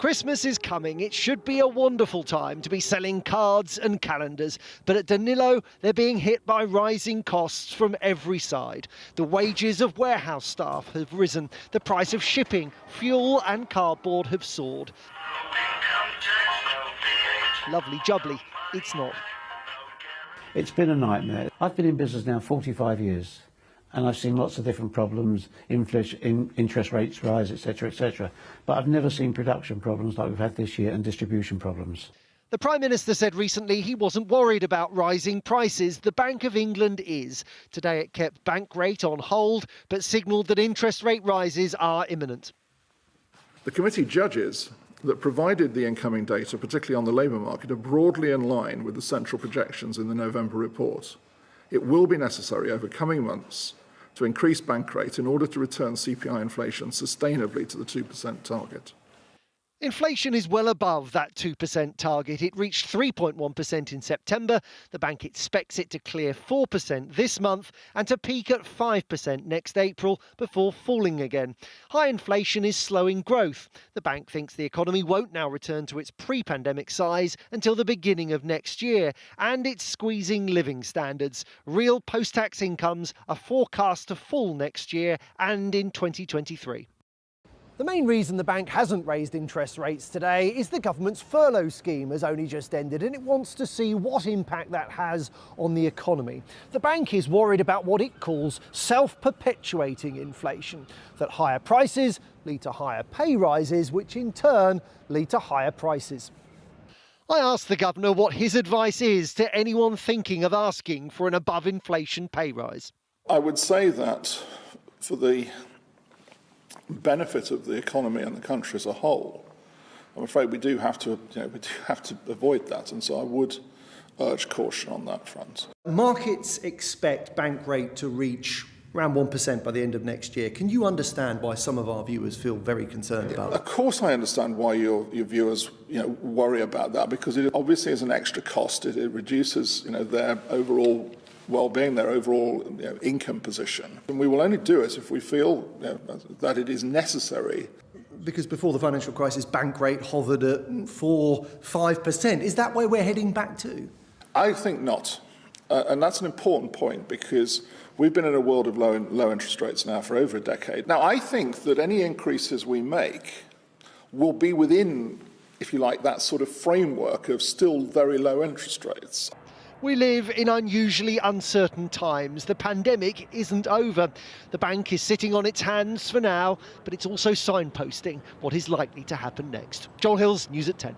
Christmas is coming. It should be a wonderful time to be selling cards and calendars. But at Danilo, they're being hit by rising costs from every side. The wages of warehouse staff have risen. The price of shipping, fuel and cardboard have soared. Lovely jubbly, it's not. It's been a nightmare. I've been in business now 45 years. And I've seen lots of different problems, inflation, interest rates rise, etc., etc. But I've never seen production problems like we've had this year and distribution problems. The Prime Minister said recently he wasn't worried about rising prices. The Bank of England is. Today it kept bank rate on hold, but signalled that interest rate rises are imminent. The committee judges that provided the incoming data, particularly on the labour market, are broadly in line with the central projections in the November report. It will be necessary over coming months to increase bank rate in order to return CPI inflation sustainably to the 2% target. Inflation is well above that 2% target. It reached 3.1% in September. The bank expects it to clear 4% this month and to peak at 5% next April before falling again. High inflation is slowing growth. The bank thinks the economy won't now return to its pre-pandemic size until the beginning of next year, and it's squeezing living standards. Real post-tax incomes are forecast to fall next year and in 2023. The main reason the bank hasn't raised interest rates today is the government's furlough scheme has only just ended and it wants to see what impact that has on the economy. The bank is worried about what it calls self-perpetuating inflation, that higher prices lead to higher pay rises, which in turn lead to higher prices. I asked the governor what his advice is to anyone thinking of asking for an above-inflation pay rise. I would say that for the benefit of the economy and the country as a whole, I'm afraid we do have to avoid that, and so I would urge caution on that front. Markets expect bank rate to reach around 1% by the end of next year. Can you understand why some of our viewers feel very concerned about it? Of course I understand why your viewers worry about that, because it obviously is an extra cost. It reduces their overall well-being, their overall income position. And we will only do it if we feel that it is necessary. Because before the financial crisis, bank rate hovered at 4-5%. Is that where we're heading back to? I think not. And that's an important point, because we've been in a world of low interest rates now for over a decade. Now, I think that any increases we make will be within, if you like, that sort of framework of still very low interest rates. We live in unusually uncertain times. The pandemic isn't over. The bank is sitting on its hands for now, but it's also signposting what is likely to happen next. Joel Hills, News at 10.